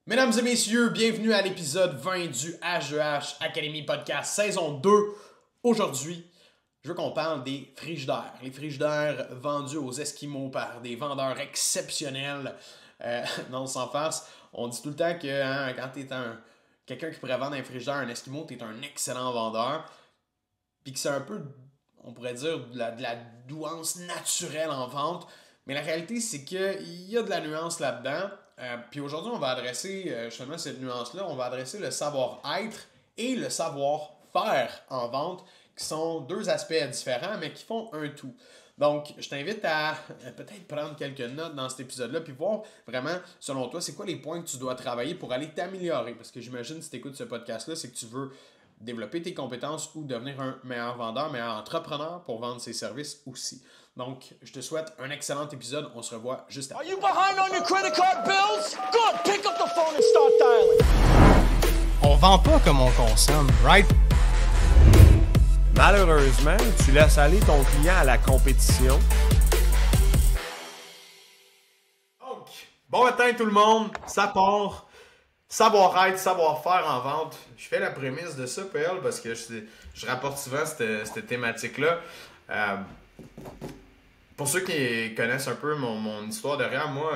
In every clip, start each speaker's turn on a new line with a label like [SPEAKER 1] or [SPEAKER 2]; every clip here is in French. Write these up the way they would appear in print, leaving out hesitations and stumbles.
[SPEAKER 1] Mesdames et messieurs, bienvenue à l'épisode 20 du H2H Academy Podcast saison 2. Aujourd'hui, je veux qu'on parle des frigidaires. Les frigidaires vendus aux Esquimaux par des vendeurs exceptionnels. Non, sans farce, on dit tout le temps que quand tu es quelqu'un qui pourrait vendre un frigidaire à un Esquimau, tu es un excellent vendeur. Puis que c'est un peu, on pourrait dire, de la douance naturelle en vente. Mais la réalité, c'est qu'il y a de la nuance là-dedans. Puis aujourd'hui, on va adresser justement cette nuance-là. On va adresser le savoir-être et le savoir-faire en vente, qui sont deux aspects différents, mais qui font un tout. Donc, je t'invite à peut-être prendre quelques notes dans cet épisode-là, puis voir vraiment, selon toi, c'est quoi les points que tu dois travailler pour aller t'améliorer. Parce que j'imagine, si tu écoutes ce podcast-là, c'est que tu veux développer tes compétences ou devenir un meilleur vendeur, meilleur entrepreneur pour vendre ses services aussi. Donc, je te souhaite un excellent épisode. On se revoit juste après.
[SPEAKER 2] Are you behind on your credit card bills? Good, pick up the phone and start dialing.
[SPEAKER 3] On vend pas comme on consomme, right?
[SPEAKER 4] Malheureusement, tu laisses aller ton client à la compétition.
[SPEAKER 1] Donc, bon matin tout le monde, ça part. Savoir-être, savoir-faire en vente. Je fais la prémisse de ça, PL, parce que je rapporte souvent cette thématique-là. Pour ceux qui connaissent un peu mon histoire derrière, moi,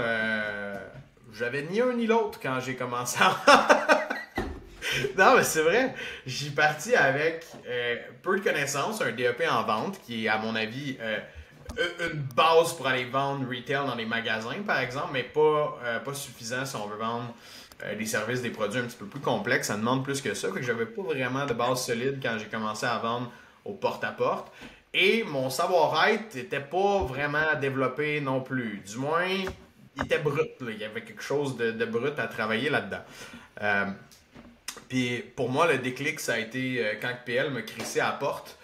[SPEAKER 1] j'avais ni un ni l'autre quand j'ai commencé à... Non, mais c'est vrai. J'y parti avec peu de connaissances, un DEP en vente, qui est, à mon avis, une base pour aller vendre retail dans les magasins, par exemple, mais pas suffisant si on veut vendre des services, des produits un petit peu plus complexes. Ça demande plus que ça. Fait que j'avais pas vraiment de base solide quand j'ai commencé à vendre au porte-à-porte. Et mon savoir-être n'était pas vraiment développé non plus. Du moins, il était brut. Là. Il y avait quelque chose de brut à travailler là-dedans. Puis pour moi, le déclic, ça a été quand PL m'a crissé à la porte.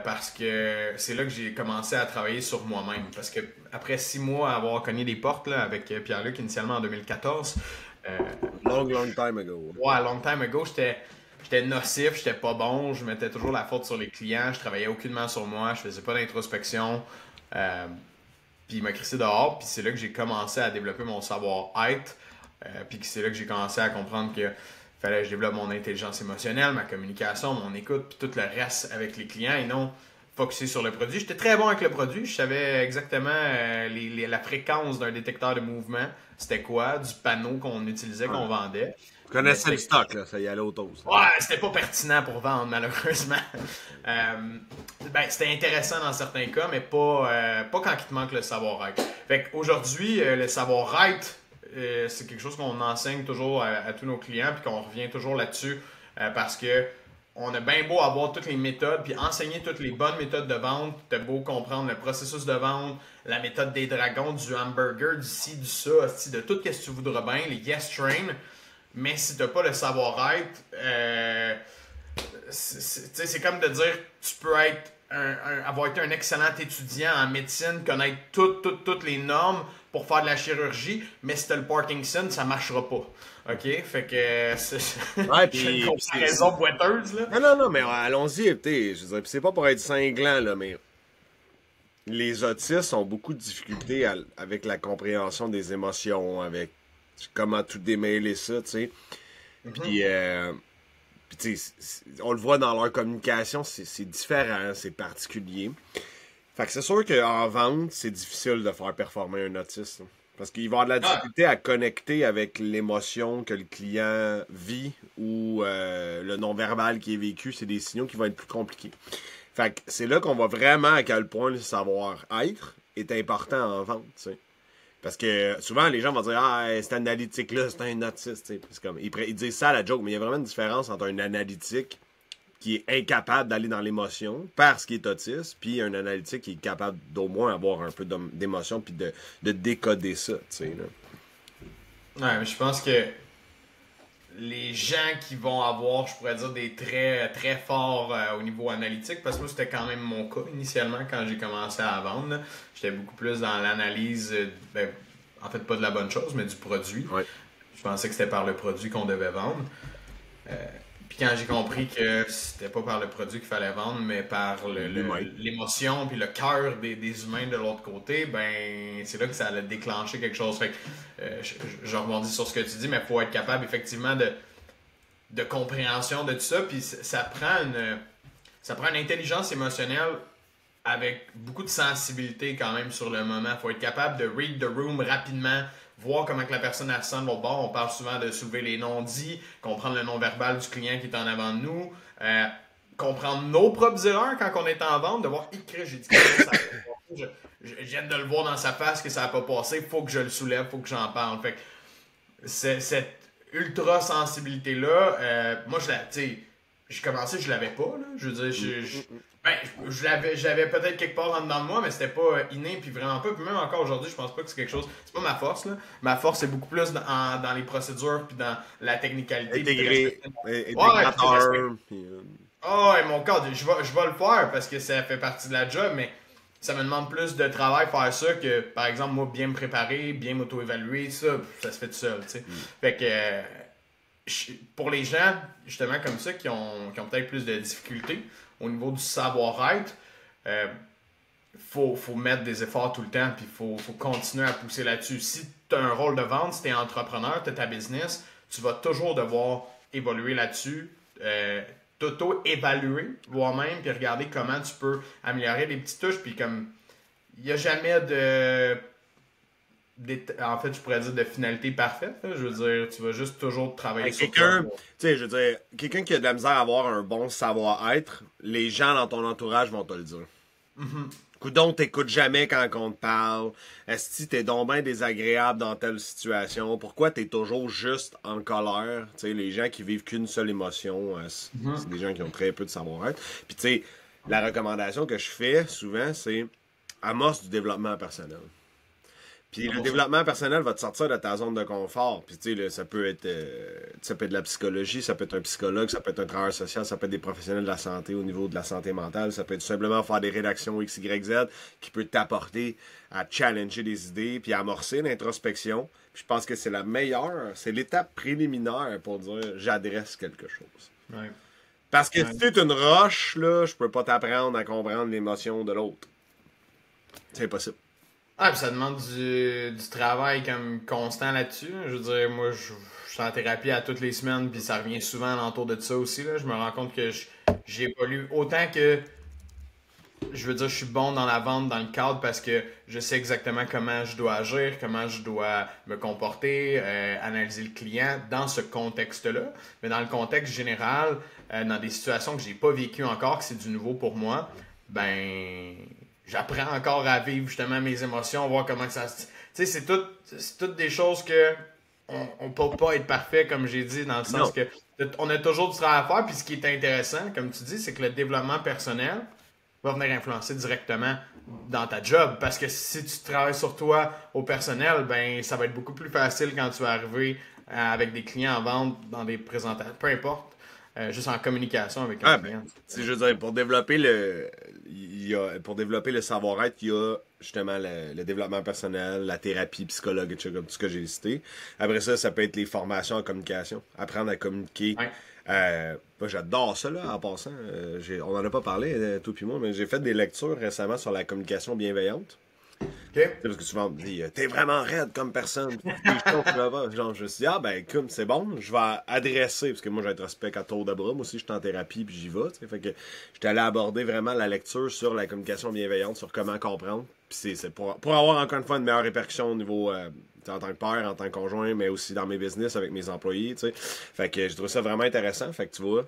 [SPEAKER 1] Parce que c'est là que j'ai commencé à travailler sur moi-même. Parce que après 6 mois à avoir cogné des portes là, avec Pierre-Luc initialement en 2014...
[SPEAKER 4] long time ago.
[SPEAKER 1] Ouais, long time ago, j'étais nocif, j'étais pas bon, je mettais toujours la faute sur les clients, je travaillais aucunement sur moi, je faisais pas d'introspection. Puis il m'a crissé dehors, puis c'est là que j'ai commencé à développer mon savoir-être. Puis c'est là que j'ai commencé à comprendre que fallait que je développe mon intelligence émotionnelle, ma communication, mon écoute, puis tout le reste avec les clients et non focusé sur le produit. J'étais très bon avec le produit, je savais exactement la fréquence d'un détecteur de mouvement, c'était quoi, du panneau qu'on utilisait, qu'on vendait.
[SPEAKER 4] Tu connaissais le stock, là, ça y allait au toast.
[SPEAKER 1] Ouais, c'était pas pertinent pour vendre, malheureusement. C'était intéressant dans certains cas, mais pas quand il te manque le savoir-être. Fait qu'aujourd'hui, le savoir-être, c'est quelque chose qu'on enseigne toujours à tous nos clients, puis qu'on revient toujours là-dessus, parce que on a bien beau avoir toutes les méthodes, puis enseigner toutes les bonnes méthodes de vente, t'as beau comprendre le processus de vente, la méthode des dragons, du hamburger, du ci, du ça, de tout ce que tu voudras bien, les yes train, mais si t'as pas le savoir-être, c'est comme de dire, tu peux être avoir été un excellent étudiant en médecine, connaître toutes les normes pour faire de la chirurgie, mais si t'as le Parkinson, ça marchera pas. OK? Fait que
[SPEAKER 4] Ouais,
[SPEAKER 1] j'ai une comparaison boiteuse, là.
[SPEAKER 4] Non, mais allons-y, je veux dire, c'est pas pour être cinglant, là, mais les autistes ont beaucoup de difficultés avec la compréhension des émotions, avec comment tout démêler ça, tu sais. Puis, tu sais, on le voit dans leur communication, c'est différent, c'est particulier. Fait que c'est sûr qu'en vente, c'est difficile de faire performer un autiste. Là. Parce qu'il va avoir de la difficulté à connecter avec l'émotion que le client vit ou le non-verbal qui est vécu. C'est des signaux qui vont être plus compliqués. Fait que c'est là qu'on voit vraiment à quel point le savoir-être est important en vente, tu sais. Parce que souvent, les gens vont dire « Ah, cet analytique-là, c'est un autiste. » C'est comme, ils disent ça à la joke, mais il y a vraiment une différence entre un analytique qui est incapable d'aller dans l'émotion parce qu'il est autiste, puis un analytique qui est capable d'au moins avoir un peu d'émotion puis de décoder ça, tu sais.
[SPEAKER 1] Ouais, mais je pense que les gens qui vont avoir, je pourrais dire, des traits très forts au niveau analytique, parce que moi, c'était quand même mon cas initialement quand j'ai commencé à vendre. Là. J'étais beaucoup plus dans l'analyse, en fait, pas de la bonne chose, mais du produit.
[SPEAKER 4] Ouais.
[SPEAKER 1] Je pensais que c'était par le produit qu'on devait vendre. Puis quand j'ai compris que c'était pas par le produit qu'il fallait vendre, mais par l'émotion puis le cœur des humains de l'autre côté, ben c'est là que ça allait déclencher quelque chose. Fait que je rebondis sur ce que tu dis, mais il faut être capable effectivement de compréhension de tout ça. Puis ça prend une intelligence émotionnelle avec beaucoup de sensibilité quand même sur le moment. Il faut être capable de read the room rapidement, voir comment que la personne elle se sent de l'autre bord. On parle souvent de soulever les non-dits, comprendre le non-verbal du client qui est en avant de nous, comprendre nos propres erreurs quand on est en vente, de voir j'ai dit que ça n'a pas passé. Je viens de le voir dans sa face que ça n'a pas passé, il faut que je le soulève, il faut que j'en parle. Fait que cette ultra sensibilité-là, moi j'ai commencé, je l'avais pas. Là. Je veux dire, j'avais peut-être quelque part en dedans de moi, mais c'était pas inné, puis vraiment pas. Puis même encore aujourd'hui, je pense pas que c'est quelque chose. C'est pas ma force, là. Ma force, c'est beaucoup plus dans les procédures, puis dans la technicalité.
[SPEAKER 4] Intégrateur.
[SPEAKER 1] Ouais, mon cadre, je vais le faire parce que ça fait partie de la job, mais ça me demande plus de travail faire ça que, par exemple, moi, bien me préparer, bien m'auto-évaluer, ça se fait tout seul, tu sais. Fait que, pour les gens, justement, comme ça, qui ont peut-être plus de difficultés au niveau du savoir-être, faut mettre des efforts tout le temps, puis faut continuer à pousser là-dessus. Si tu as un rôle de vente, si tu es entrepreneur, tu as ta business, tu vas toujours devoir évoluer là-dessus, t'auto-évaluer, voire même, puis regarder comment tu peux améliorer les petites touches, puis comme, il n'y a jamais en fait, je pourrais dire de finalité parfaite. Là. Je veux dire, tu vas juste toujours travailler sur
[SPEAKER 4] quelqu'un, tu sais, je veux dire, quelqu'un qui a de la misère à avoir un bon savoir-être, les gens dans ton entourage vont te le dire. Coudon, t'écoutes jamais quand on te parle. Est-ce que t'es donc bien désagréable dans telle situation? Pourquoi t'es toujours juste en colère? Tu sais, les gens qui vivent qu'une seule émotion, c'est des gens qui ont très peu de savoir-être. Puis tu sais, la recommandation que je fais souvent, c'est amorce du développement personnel. Puis le développement personnel va te sortir de ta zone de confort. Puis tu sais, ça peut être de la psychologie, ça peut être un psychologue, ça peut être un travailleur social, ça peut être des professionnels de la santé au niveau de la santé mentale, ça peut être tout simplement faire des rédactions X, Y, Z qui peut t'apporter à challenger des idées, puis à amorcer l'introspection. Puis je pense que c'est la meilleure, c'est l'étape préliminaire pour dire j'adresse quelque chose.
[SPEAKER 1] Ouais.
[SPEAKER 4] Parce que si tu es une roche, là, je peux pas t'apprendre à comprendre l'émotion de l'autre. C'est impossible.
[SPEAKER 1] Ah, puis ça demande du travail comme constant là-dessus. Je veux dire, moi, je suis en thérapie à toutes les semaines, puis ça revient souvent alentour de ça aussi. Là. Je me rends compte que j'évolue autant que, je veux dire, je suis bon dans la vente, dans le cadre, parce que je sais exactement comment je dois agir, comment je dois me comporter, analyser le client dans ce contexte-là. Mais dans le contexte général, dans des situations que j'ai pas vécues encore, que c'est du nouveau pour moi, ben... J'apprends encore à vivre justement mes émotions, voir comment ça se... Tu sais, c'est toutes des choses que on peut pas être parfait, comme j'ai dit, dans le sens que on a toujours du travail à faire. Puis ce qui est intéressant, comme tu dis, c'est que le développement personnel va venir influencer directement dans ta job. Parce que si tu travailles sur toi au personnel, ben ça va être beaucoup plus facile quand tu vas arriver avec des clients en vente, dans des présentations, peu importe. Juste en communication avec un client.
[SPEAKER 4] Je veux dire, pour développer le savoir-être, il y a justement le développement personnel, la thérapie psychologue, etc., comme tout ce que j'ai cité. Après ça peut être les formations en communication, apprendre à communiquer. Ouais. Moi, j'adore ça, là, en passant. On en a pas parlé, toi puis moi, mais j'ai fait des lectures récemment sur la communication bienveillante. Okay. Parce que souvent on me dit t'es vraiment raide comme personne. Genre je me suis dit ben comme c'est bon, je vais adresser, parce que moi j'introspecte à tour de bras, moi aussi je suis en thérapie puis j'y vais, t'sais. Fait que j'étais allé aborder vraiment la lecture sur la communication bienveillante, sur comment comprendre, puis c'est pour avoir encore une fois une meilleure répercussion au niveau en tant que père, en tant que conjoint, mais aussi dans mes business avec mes employés, tu sais. Fait que je trouve ça vraiment intéressant. Fait que tu vois,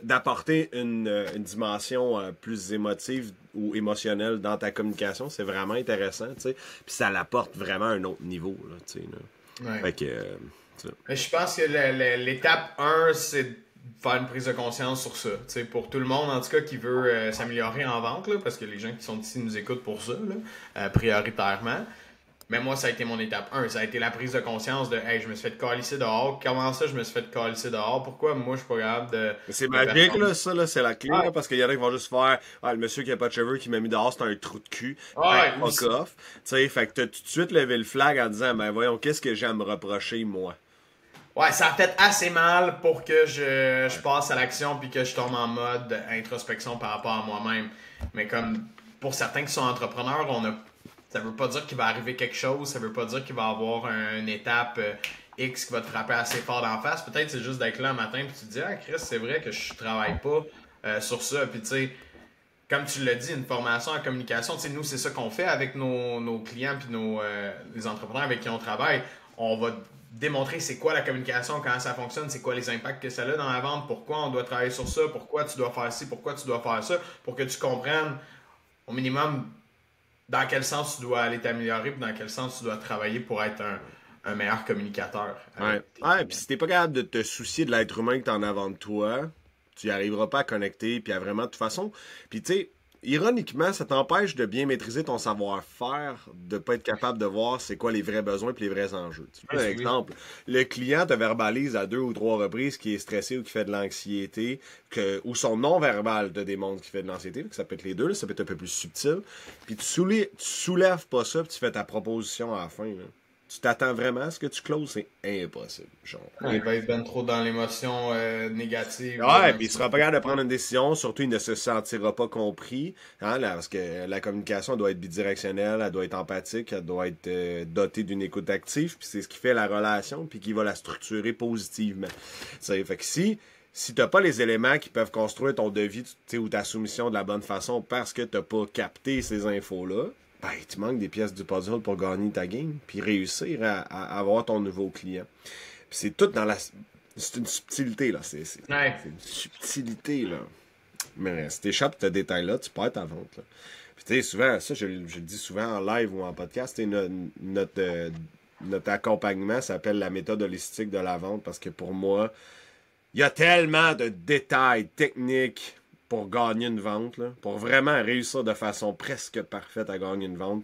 [SPEAKER 4] d'apporter une dimension plus émotive ou émotionnelle dans ta communication, c'est vraiment intéressant, tu sais. Puis ça l'apporte vraiment à un autre niveau, là, tu sais.
[SPEAKER 1] Ouais.
[SPEAKER 4] Fait que,
[SPEAKER 1] mais je pense que l'étape 1, c'est de faire une prise de conscience sur ça. T'sais, pour tout le monde, en tout cas, qui veut s'améliorer en vente, là, parce que les gens qui sont ici nous écoutent pour ça, là, prioritairement. Mais moi, ça a été mon étape 1. Ça a été la prise de conscience de « Hey, je me suis fait calisser dehors. Comment ça, je me suis fait calisser dehors? Pourquoi moi, je suis pas capable de... »
[SPEAKER 4] C'est magique, là, ça, là, c'est la clé, là, parce qu'il y en a qui vont juste faire « Ah, le monsieur qui a pas de cheveux qui m'a mis dehors, c'est un trou de cul. » Fuck off. Tu sais, fait que t'as tout de suite levé le flag en disant « Ben voyons, qu'est-ce que j'ai à me reprocher, moi? »
[SPEAKER 1] Ouais, ça a fait assez mal pour que je passe à l'action puis que je tombe en mode introspection par rapport à moi-même. Mais comme pour certains qui sont entrepreneurs, ça veut pas dire qu'il va arriver quelque chose, ça veut pas dire qu'il va y avoir une étape X qui va te frapper assez fort d'en face. Peut-être c'est juste d'être là un matin puis tu te dis ah Chris, c'est vrai que je travaille pas sur ça. Puis tu sais, comme tu l'as dit, une formation en communication, tu sais, nous c'est ça qu'on fait avec nos clients puis les entrepreneurs avec qui on travaille. On va démontrer c'est quoi la communication, comment ça fonctionne, c'est quoi les impacts que ça a dans la vente, pourquoi on doit travailler sur ça, pourquoi tu dois faire ci, pourquoi tu dois faire ça, pour que tu comprennes au minimum dans quel sens tu dois aller t'améliorer et dans quel sens tu dois travailler pour être un meilleur communicateur.
[SPEAKER 4] Ouais, puis si t'es pas capable de te soucier de l'être humain que t'as en avant de toi, tu n'y arriveras pas à connecter, puis à vraiment, de toute façon, puis tu sais, ironiquement, ça t'empêche de bien maîtriser ton savoir-faire, de pas être capable de voir c'est quoi les vrais besoins et les vrais enjeux. Tu vois, un exemple, le client te verbalise à 2 ou 3 reprises qu'il est stressé ou qu'il fait de l'anxiété, ou son non-verbal te démontre qu'il fait de l'anxiété, ça peut être les deux, là, ça peut être un peu plus subtil, puis tu soulèves pas ça, puis tu fais ta proposition à la fin, là. Tu t'attends vraiment à ce que tu closes, c'est impossible. Genre.
[SPEAKER 1] Il va être ben trop dans l'émotion négative.
[SPEAKER 4] Ouais, puis il sera pas capable de prendre une décision, surtout il ne se sentira pas compris, hein, là, parce que la communication doit être bidirectionnelle, elle doit être empathique, elle doit être dotée d'une écoute active, puis c'est ce qui fait la relation, puis qui va la structurer positivement. Fait que si t'as pas les éléments qui peuvent construire ton devis ou ta soumission de la bonne façon parce que t'as pas capté ces infos-là, ben, tu manques des pièces du puzzle pour gagner ta game, puis réussir à avoir ton nouveau client. Puis c'est tout dans la... C'est une subtilité, là. C'est une subtilité, là. Mais si t'échappes ce détail-là, tu perds ta vente, là. Puis tu sais, souvent, ça, je le dis souvent en live ou en podcast, notre accompagnement s'appelle la méthode holistique de la vente, parce que pour moi, il y a tellement de détails techniques pour gagner une vente, là, pour vraiment réussir de façon presque parfaite à gagner une vente.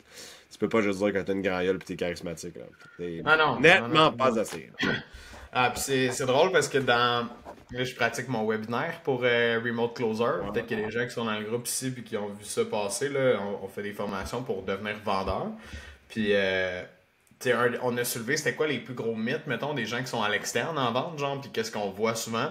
[SPEAKER 4] Tu peux pas juste dire que t'as une grandiole pis t'es charismatique. Là. T'es nettement pas assez.
[SPEAKER 1] Ah, pis c'est drôle parce que là, je pratique mon webinaire pour Remote Closer. Peut-être qu'il y a des gens qui sont dans le groupe ici puis qui ont vu ça passer. Là. On fait des formations pour devenir vendeur. Puis, on a soulevé c'était quoi les plus gros mythes, mettons, des gens qui sont à l'externe en vente, genre, puis qu'est-ce qu'on voit souvent.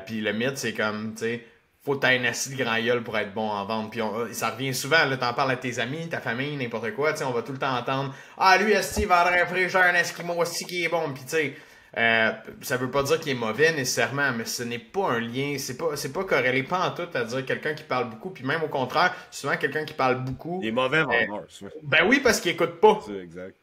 [SPEAKER 1] Puis le mythe, c'est comme, tu sais, faut que t'aies une assise de grand gueule pour être bon en vente. Puis ça revient souvent, là, t'en parles à tes amis, ta famille, n'importe quoi, tu sais, on va tout le temps entendre « Ah, lui, esti, il vendrait un frigeur, un Eskimo, esti, qui est bon. » Puis tu sais, ça veut pas dire qu'il est mauvais nécessairement, mais ce n'est pas un lien, c'est pas corrélé pas en tout à dire quelqu'un qui parle beaucoup, puis même au contraire, souvent quelqu'un qui parle beaucoup...
[SPEAKER 4] Il est mauvais vendeur, souvent.
[SPEAKER 1] Ben oui, parce qu'il écoute pas.
[SPEAKER 4] C'est exact.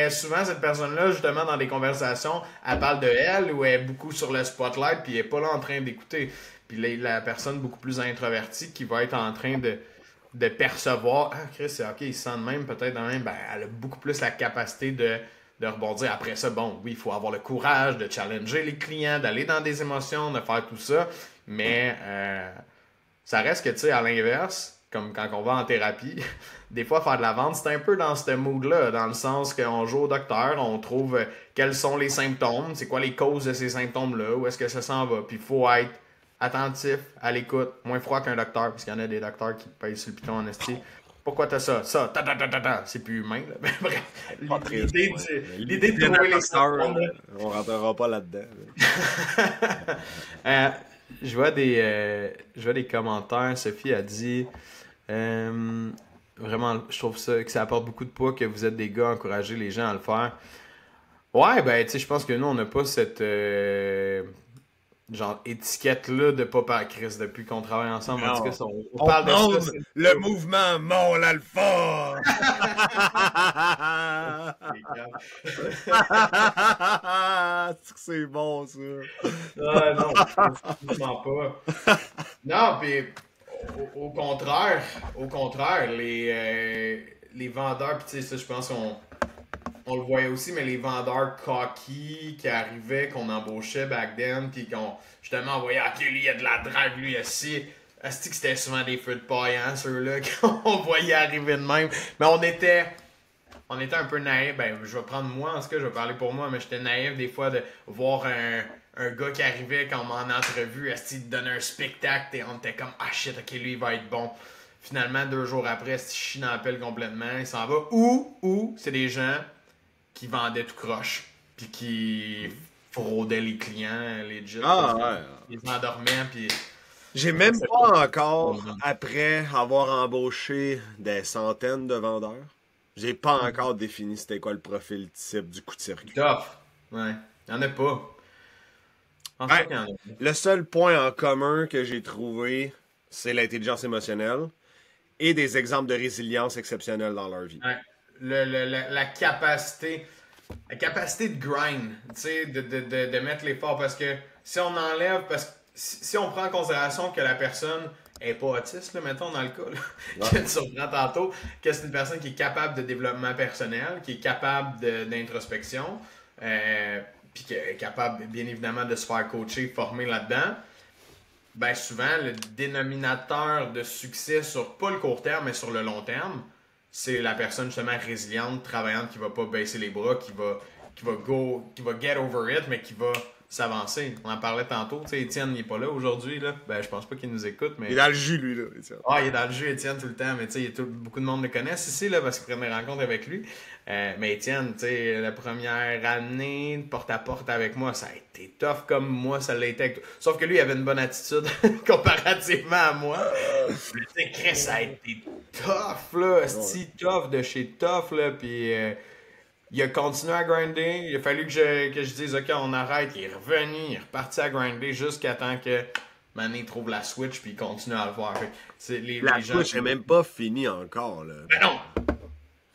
[SPEAKER 1] Souvent, cette personne-là, justement, dans des conversations, elle parle de elle ou elle est beaucoup sur le spotlight, puis elle est pas là en train d'écouter. Puis la personne beaucoup plus introvertie qui va être en train de percevoir « Ah, Chris, c'est ok, il se sent de même, peut-être de même. » Ben, elle a beaucoup plus la capacité de rebondir. Après ça, bon, oui, il faut avoir le courage de challenger les clients, d'aller dans des émotions, de faire tout ça. Mais ça reste que, tu sais, à l'inverse, comme quand on va en thérapie, des fois, faire de la vente, c'est un peu dans ce mood-là, dans le sens qu'on joue au docteur, on trouve quels sont les symptômes, c'est quoi les causes de ces symptômes-là, où est-ce que ça s'en va. Puis il faut être attentif, à l'écoute, moins froid qu'un docteur, parce qu'il y en a des docteurs qui payent sur le piton en esti. Pourquoi t'as ça? Ça, c'est plus humain, là. Mais bref, l'idée de trouver les symptômes,
[SPEAKER 4] on rentrera pas là-dedans.
[SPEAKER 1] je vois des commentaires. Sophie a dit vraiment, je trouve ça que ça apporte beaucoup de poids que vous êtes des gars à encourager les gens à le faire. Ouais, ben, tu sais, je pense que nous, on n'a pas cette genre étiquette-là de pas par Chris depuis qu'on travaille ensemble. En tout cas, on parle de ça.
[SPEAKER 4] Le mouvement Mon Alpha! C'est bon, ça.
[SPEAKER 1] Ah, non, absolument pas. Non, puis au contraire, les vendeurs, puis tu sais, ça, je pense on le voyait aussi, mais les vendeurs cocky qui arrivaient, qu'on embauchait back then, puis qu'on justement envoyait « Ok, lui, il y a de la drive, lui, ici. » Est-ce que c'était souvent des feux de paille, hein, ceux-là, qu'on voyait arriver de même. Mais on était un peu naïfs. Ben, je vais prendre moi, en tout cas, je vais parler pour moi, mais j'étais naïf des fois de voir un gars qui arrivait comme en entrevue, est-ce qu'il te donnait un spectacle, et on était comme « Ah shit, ok, lui, il va être bon. » Finalement, 2 jours après, il chie dans la pelle complètement, il s'en va. Ou c'est des gens qui vendaient tout croche, puis qui fraudait les clients, legit.
[SPEAKER 4] Ah, ouais.
[SPEAKER 1] Ils endormaient, puis...
[SPEAKER 4] J'ai même pas encore, après avoir embauché des centaines de vendeurs, j'ai pas encore défini c'était quoi le profil type du coup de circuit.
[SPEAKER 1] Tough. Ouais. Il y en a pas. Je pense pas qu'il y en a.
[SPEAKER 4] Le seul point en commun que j'ai trouvé, c'est l'intelligence émotionnelle et des exemples de résilience exceptionnelle dans leur vie.
[SPEAKER 1] Ouais. La capacité de grind, tu sais, de mettre l'effort, parce que si on enlève, si on prend en considération que la personne est pas autiste, là, mettons dans le cas là, que tu reprends tantôt, que c'est une personne qui est capable de développement personnel, qui est capable d'introspection, puis qui est capable bien évidemment de se faire coacher, former là-dedans, ben souvent le dénominateur de succès sur pas le court terme mais sur le long terme, c'est la personne justement résiliente, travaillante, qui va pas baisser les bras, qui va get over it, mais qui va s'avancer. On en parlait tantôt, tu sais, Étienne il est pas là aujourd'hui, là. Ben je pense pas qu'il nous écoute, mais...
[SPEAKER 4] Il est dans le jus, lui, là. Étienne.
[SPEAKER 1] Ah, il est dans le jus, Étienne, tout le temps, mais tu sais, beaucoup de monde le connaissent ici, là, parce qu'ils prennent des rencontres avec lui. Mais Étienne, tu sais, la première année, porte-à-porte avec moi, ça a été tough comme moi, ça l'a été avec toi. Sauf que lui, il avait une bonne attitude comparativement à moi. Tu sais, Chris, ça a été tough, là, si tough de chez tough, là, puis... il a continué à grinder. Il a fallu que je dise, OK, on arrête. Il est revenu, il est reparti à grinder jusqu'à temps que Manny trouve la Switch puis il continue à le faire.
[SPEAKER 4] La Switch n'est même pas finie encore, là.
[SPEAKER 1] Ben non!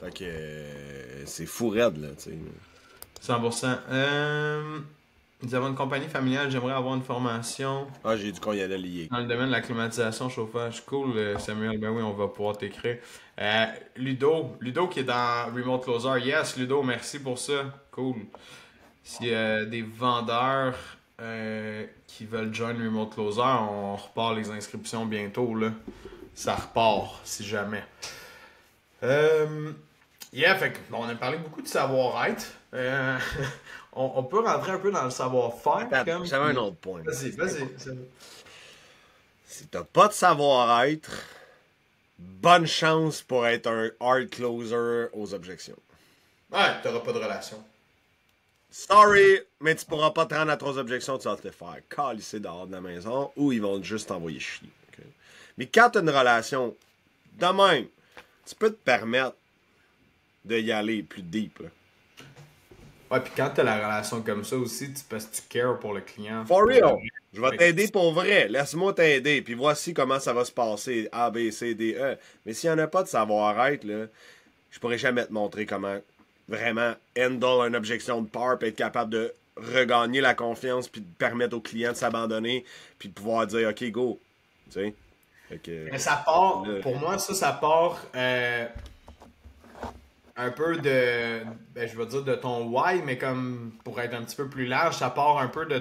[SPEAKER 4] Fait que c'est fou raide, là, tu sais.
[SPEAKER 1] 100%. Nous avons une compagnie familiale, j'aimerais avoir une formation
[SPEAKER 4] Ah, j'ai dit qu'on y allait lier.
[SPEAKER 1] dans le domaine de la climatisation, chauffage. Cool, Samuel. Ben oui, on va pouvoir t'écrire. Ludo qui est dans Remote Closer. Yes, Ludo, merci pour ça. Cool. S'il y a des vendeurs qui veulent join Remote Closer, on repart les inscriptions bientôt, là. Ça repart, si jamais. Fait que, bon, on a parlé beaucoup de savoir-être. On peut rentrer un peu dans le savoir-faire.
[SPEAKER 4] Attends, j'avais un autre point.
[SPEAKER 1] Vas-y.
[SPEAKER 4] Si t'as pas de savoir-être, bonne chance pour être un hard closer aux objections.
[SPEAKER 1] Ouais, t'auras pas de relation.
[SPEAKER 4] Sorry, mais tu pourras pas te rendre à 3 objections, tu vas te les faire calisser dehors de la maison ou ils vont juste t'envoyer chier. Okay? Mais quand t'as une relation de même, tu peux te permettre d'y aller plus deep. Là.
[SPEAKER 1] Ouais, puis quand t'as la relation comme ça aussi, parce que tu cares pour le client.
[SPEAKER 4] For real! Je vais t'aider pour vrai. Laisse-moi t'aider. Puis voici comment ça va se passer. A, B, C, D, E. Mais s'il n'y en a pas de savoir-être, là, je pourrais jamais te montrer comment vraiment handle une objection de peur puis être capable de regagner la confiance puis de permettre au client de s'abandonner puis de pouvoir dire OK, go. Tu sais?
[SPEAKER 1] Mais ça part, pour moi, ça part un peu de, je vais dire de ton why, mais comme pour être un petit peu plus large, ça part un peu de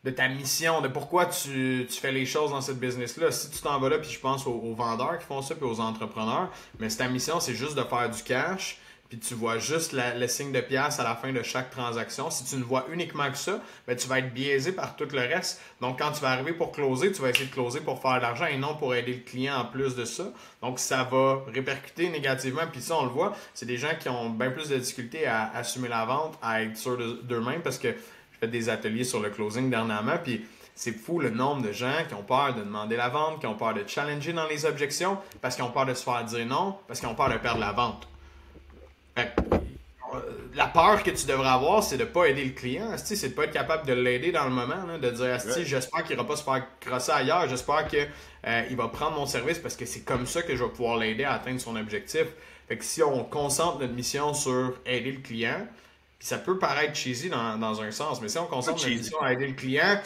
[SPEAKER 1] ta mission, de pourquoi tu fais les choses dans cette business-là. Si tu t'en vas là, puis je pense aux vendeurs qui font ça, puis aux entrepreneurs, mais si ta mission, c'est juste de faire du cash, puis tu vois juste le signe de pièce à la fin de chaque transaction, si tu ne vois uniquement que ça, ben tu vas être biaisé par tout le reste. Donc, quand tu vas arriver pour closer, tu vas essayer de closer pour faire de l'argent et non pour aider le client en plus de ça. Donc, ça va répercuter négativement. Puis ça, on le voit, c'est des gens qui ont bien plus de difficultés à assumer la vente, à être sûrs d'eux-mêmes, parce que je fais des ateliers sur le closing dernièrement, puis c'est fou le nombre de gens qui ont peur de demander la vente, qui ont peur de challenger dans les objections, parce qu'ils ont peur de se faire dire non, parce qu'ils ont peur de perdre la vente. La peur que tu devrais avoir, c'est de ne pas aider le client, c'est de ne pas être capable de l'aider dans le moment, là, de dire j'espère qu'il ne va pas se faire crosser ailleurs, j'espère qu'il va prendre mon service parce que c'est comme ça que je vais pouvoir l'aider à atteindre son objectif. Fait que si on concentre notre mission sur aider le client, puis ça peut paraître cheesy dans un sens, mais si on concentre notre mission à aider le client,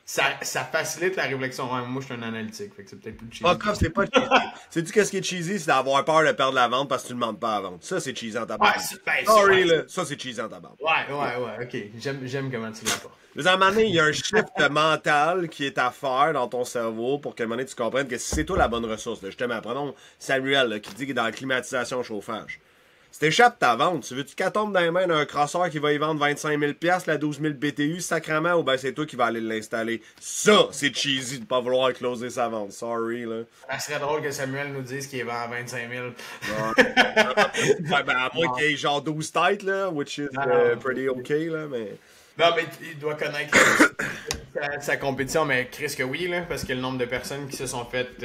[SPEAKER 1] ça facilite la réflexion. Ouais, moi, je suis un analytique, fait que c'est peut-être plus cheesy.
[SPEAKER 4] C'est pas cheesy. Sais-tu qu'est-ce qui est cheesy? C'est d'avoir peur de perdre la vente parce que tu ne demandes pas à vendre. Ça, c'est cheesy en tabarnak. Sorry, là. Ça, c'est cheesy en tabarnak.
[SPEAKER 1] Ouais, ok. J'aime comment tu l'apportes.
[SPEAKER 4] Mais à un moment donné, il y a un shift mental qui est à faire dans ton cerveau pour qu'à un moment donné, tu comprennes que c'est toi la bonne ressource. Là. Justement, prenons Samuel là, qui dit qu'il est dans la climatisation chauffage. Si t'échappes ta vente, tu veux-tu qu'elle tombe dans les mains d'un crosseur qui va y vendre 25 000 $, la 12 000 BTU, sacrament, ou ben c'est toi qui vas aller l'installer? Ça, c'est cheesy de pas vouloir closer sa vente. Sorry, là.
[SPEAKER 1] Ça serait drôle que Samuel nous dise qu'il est vend à 25 000.
[SPEAKER 4] À moins qu'il y ait genre 12 têtes, là, which is pretty okay, là, mais...
[SPEAKER 1] Non, mais il doit connaître sa compétition, mais Chris que oui, là, parce que le nombre de personnes qui se sont faites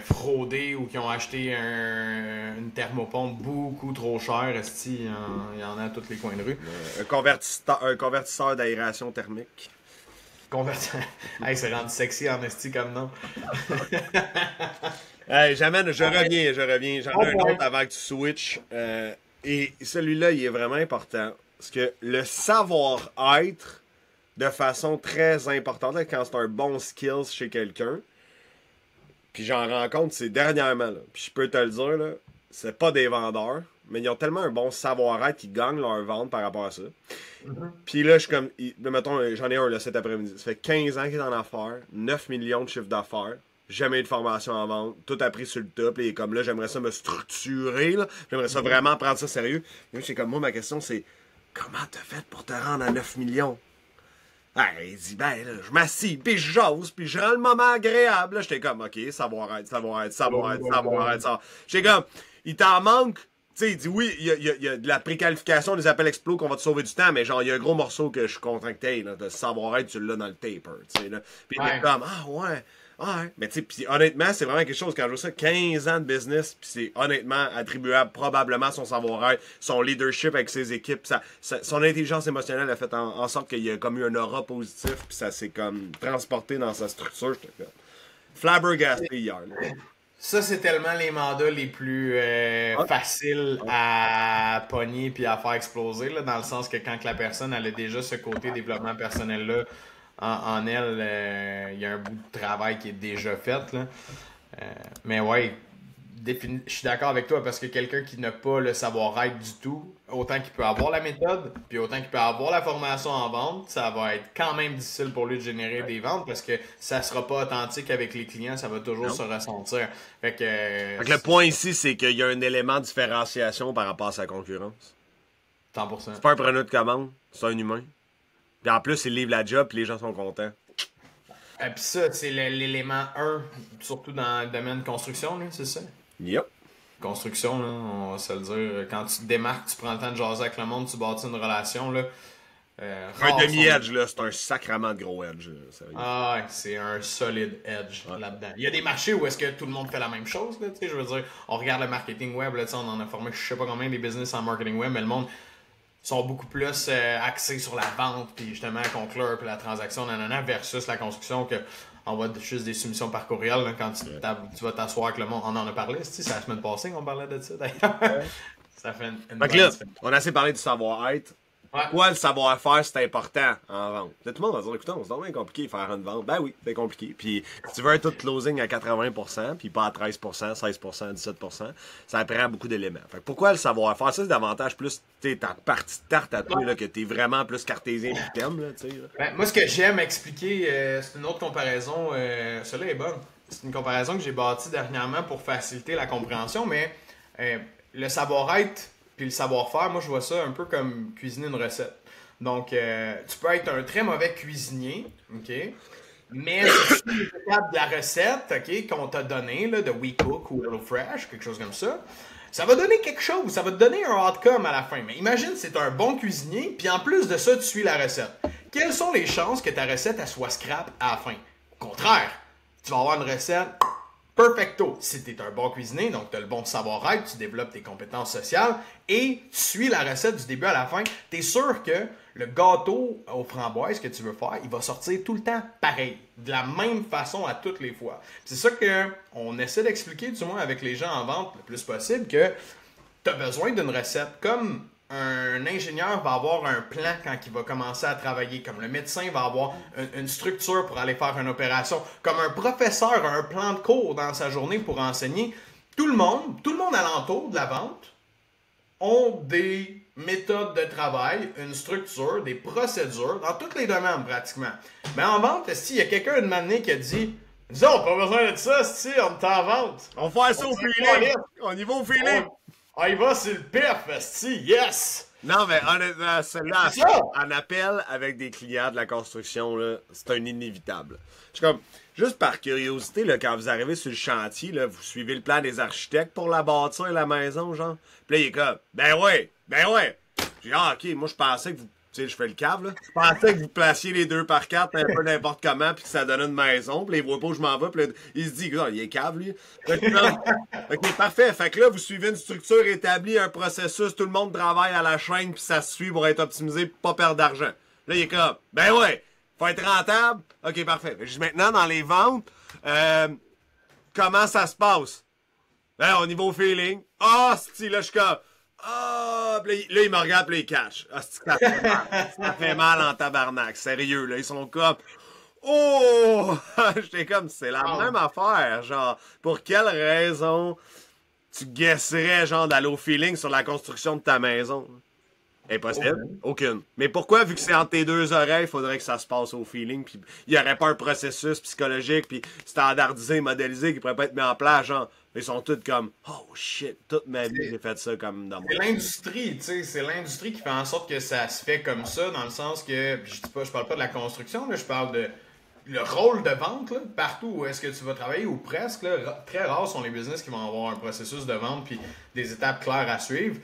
[SPEAKER 1] frauder ou qui ont acheté une thermopompe beaucoup trop chère, esti, il y en a à tous les coins de rue.
[SPEAKER 4] Un convertisseur d'aération thermique.
[SPEAKER 1] Hey, c'est rendu sexy en esti comme nom.
[SPEAKER 4] Hey, je reviens. J'en ai un autre avant que tu switches. Et celui-là, il est vraiment important. Parce que le savoir-être, de façon très importante, là, quand c'est un bon skills chez quelqu'un, puis j'en rencontre, c'est dernièrement, là, puis je peux te le dire, là, c'est pas des vendeurs, mais ils ont tellement un bon savoir-être qu'ils gagnent leur vente par rapport à ça. Puis là, je suis comme, mettons, j'en ai un là, cet après-midi. Ça fait 15 ans qu'il est en affaires, 9 millions de chiffres d'affaires. Jamais eu de formation en vente, tout appris sur le top, et comme là, j'aimerais ça me structurer, là. J'aimerais ça vraiment prendre ça sérieux. Mais c'est comme moi, ma question, c'est comment t'as fait pour te rendre à 9 millions? Ah, il dit, ben là, je m'assis, puis je jase, puis je rends le moment agréable. Là, j'étais comme, ok, savoir-être. J'étais comme, il t'en manque. Tu sais, il dit, oui, il y a de la préqualification, des appels explos qu'on va te sauver du temps, mais genre, il y a un gros morceau que je suis content que t'aies, là, de savoir-être, tu l'as dans le taper, tu sais, là. Puis il est comme, ah ouais. Ouais, mais tu sais, pis honnêtement, c'est vraiment quelque chose, quand je vois ça, 15 ans de business, pis c'est honnêtement attribuable probablement à son savoir-être, son leadership avec ses équipes, son intelligence émotionnelle a fait en sorte qu'il y a comme eu un aura positif, pis ça s'est comme transporté dans sa structure, j'étais comme flabbergasté hier, là.
[SPEAKER 1] Ça, c'est tellement les mandats les plus faciles à pogner puis à faire exploser, là, dans le sens que quand la personne elle a déjà ce côté développement personnel-là, en elle, il y a un bout de travail qui est déjà fait. Là. Mais ouais, je suis d'accord avec toi parce que quelqu'un qui n'a pas le savoir-être du tout, autant qu'il peut avoir la méthode, puis autant qu'il peut avoir la formation en vente, ça va être quand même difficile pour lui de générer des ventes parce que ça sera pas authentique avec les clients, ça va toujours se ressentir. Fait que
[SPEAKER 4] le point ici, c'est qu'il y a un élément de différenciation par rapport à sa concurrence.
[SPEAKER 1] 100%.
[SPEAKER 4] C'est pas un preneur de commande, c'est un humain. Puis en plus, il livre la job, puis les gens sont contents.
[SPEAKER 1] Puis ça, c'est l'élément 1, surtout dans le domaine de construction, là, c'est ça?
[SPEAKER 4] Yep.
[SPEAKER 1] Construction, là, on va se le dire. Quand tu te démarques, tu prends le temps de jaser avec le monde, tu bâtis une relation. Là,
[SPEAKER 4] un demi-edge, là, c'est un sacrement de gros edge.
[SPEAKER 1] Ah ouais, c'est un solide edge là-dedans. Il y a des marchés où est-ce que tout le monde fait la même chose. Là, je veux dire, on regarde le marketing web, là, on en a formé je sais pas combien des business en marketing web, mais le monde sont beaucoup plus axés sur la vente, puis justement conclure, puis la transaction, nanana, versus la construction que on voit juste des soumissions par courriel là, quand tu vas t'asseoir avec le monde. On en a parlé, c'est la semaine passée qu'on parlait de ça d'ailleurs. Ça fait une
[SPEAKER 4] donc là, on a assez parlé du savoir-être.
[SPEAKER 1] Ouais.
[SPEAKER 4] Pourquoi le savoir-faire, c'est important en vente? Là, tout le monde va dire, écoute, c'est bien compliqué de faire une vente. Ben oui, c'est compliqué. Puis si tu veux un taux de closing à 80%, puis pas à 13%, 16%, 17%, ça prend beaucoup d'éléments. Fait que pourquoi le savoir-faire? Ça, c'est davantage plus ta partie de tarte à toi, là, que t'es vraiment plus cartésien et t'aimes, là, tu sais.
[SPEAKER 1] Ben, moi, ce que j'aime expliquer, c'est une autre comparaison. Celle-là est bonne. C'est une comparaison que j'ai bâtie dernièrement pour faciliter la compréhension, mais le savoir-être puis le savoir-faire, moi, je vois ça un peu comme cuisiner une recette. Donc, tu peux être un très mauvais cuisinier, OK? Mais si tu es capable de la recette, OK, qu'on t'a donnée, là, de WeCook ou HelloFresh, quelque chose comme ça, ça va donner quelque chose, ça va te donner un outcome à la fin. Mais imagine, c'est un bon cuisinier, puis en plus de ça, tu suis la recette. Quelles sont les chances que ta recette, elle soit scrap à la fin? Au contraire, tu vas avoir une recette perfecto. Si tu es un bon cuisinier, donc tu as le bon savoir-être, tu développes tes compétences sociales et tu suis la recette du début à la fin, tu es sûr que le gâteau aux framboises que tu veux faire, il va sortir tout le temps pareil, de la même façon à toutes les fois. C'est ça qu'on essaie d'expliquer, du moins avec les gens en vente le plus possible, que tu as besoin d'une recette. Comme un ingénieur va avoir un plan quand il va commencer à travailler, comme le médecin va avoir une structure pour aller faire une opération, comme un professeur a un plan de cours dans sa journée pour enseigner. Tout le monde alentour de la vente ont des méthodes de travail, une structure, des procédures, dans tous les domaines pratiquement. Mais en vente, s'il y a quelqu'un de mané qui a dit « Disons, pas besoin de ça, si on est en vente. »
[SPEAKER 4] On fait ça au feeling. On y va au feeling.
[SPEAKER 1] On y va, c'est le perf, esti, yes!
[SPEAKER 4] Non, mais honnêtement, celle-là, en appel avec des clients de la construction, là, c'est un inévitable. Je suis comme, juste par curiosité, là, quand vous arrivez sur le chantier, là, vous suivez le plan des architectes pour la bâtir, la maison, genre. Puis là, il est comme, ben ouais. J'ai dit, ah, ok, moi, je pensais que vous Tu sais, je fais le cave, là. Je pensais que vous placiez les 2 par 4 un peu n'importe comment, puis que ça donnait une maison, puis il voit pas où je m'en vais, puis là, il se dit, il est cave, lui. Fait que là, ok, parfait. Fait que là, vous suivez une structure établie, un processus, tout le monde travaille à la chaîne, puis ça se suit pour être optimisé, pour pas perdre d'argent. Là, il est comme, ben ouais, faut être rentable. Ok, parfait. Fait que je dis, maintenant, dans les ventes, comment ça se passe? Ben, au niveau feeling. Ah, si, là, je suis comme, ah, là, il me regarde, puis il catch. Ah, ça fait mal. Ça fait mal en tabarnak. Sérieux, là. Ils sont comme, oh! J'étais comme, c'est la même affaire. Genre, pour quelle raison tu guesserais, genre, d'aller au feeling sur la construction de ta maison? Impossible. Aucune. Mais pourquoi, vu que c'est entre tes 2 oreilles, il faudrait que ça se passe au feeling, puis il n'y aurait pas un processus psychologique, puis standardisé, modélisé, qui pourrait pas être mis en place, genre, ils sont tous comme, oh shit, toute ma vie, j'ai fait ça comme dans mon...
[SPEAKER 5] C'est l'industrie, tu sais, c'est l'industrie qui fait en sorte que ça se fait comme ça, dans le sens que, je parle pas de la construction, là, je parle de le rôle de vente, là, partout où est-ce que tu vas travailler, ou presque, là, très rares sont les business qui vont avoir un processus de vente, puis des étapes claires à suivre.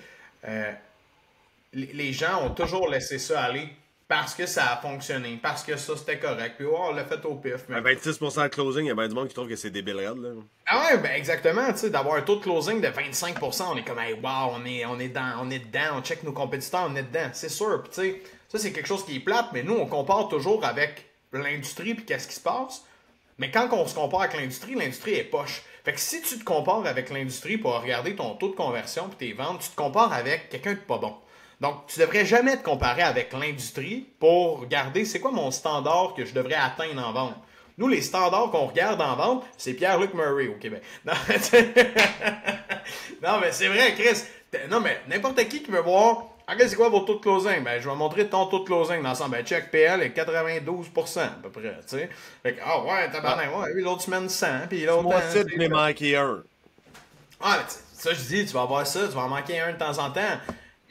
[SPEAKER 5] Les gens ont toujours laissé ça aller parce que ça a fonctionné, parce que ça c'était correct, puis on l'a fait au pif. Mais...
[SPEAKER 4] À 26% de closing, il y a bien du monde qui trouve que c'est débile raide, là.
[SPEAKER 5] Ah ouais, ben exactement, tu sais, d'avoir un taux de closing de 25%, on est comme, hey, wow, on est dedans, on check nos compétiteurs, on est dedans, c'est sûr, puis tu sais, ça c'est quelque chose qui est plate, mais nous on compare toujours avec l'industrie puis qu'est-ce qui se passe, mais quand on se compare avec l'industrie est poche. Fait que si tu te compares avec l'industrie pour regarder ton taux de conversion puis tes ventes, tu te compares avec quelqu'un de pas bon. Donc, tu devrais jamais te comparer avec l'industrie pour regarder c'est quoi mon standard que je devrais atteindre en vente. Nous, les standards qu'on regarde en vente, c'est Pierre-Luc Murray au Québec. Non, non mais c'est vrai, Chris. Non, mais n'importe qui veut voir, ok, c'est quoi votre taux de closing? Ben, je vais montrer ton taux de closing dans l'ensemble. Ben, check PL est 92% à peu près, tu sais. Fait que, ah ouais, tabarnak, ouais, l'autre semaine 100, puis l'autre...
[SPEAKER 4] Moi, c'est de m'en manquer un.
[SPEAKER 5] Ah, mais ça, je dis, tu vas avoir ça, tu vas en manquer un de temps en temps.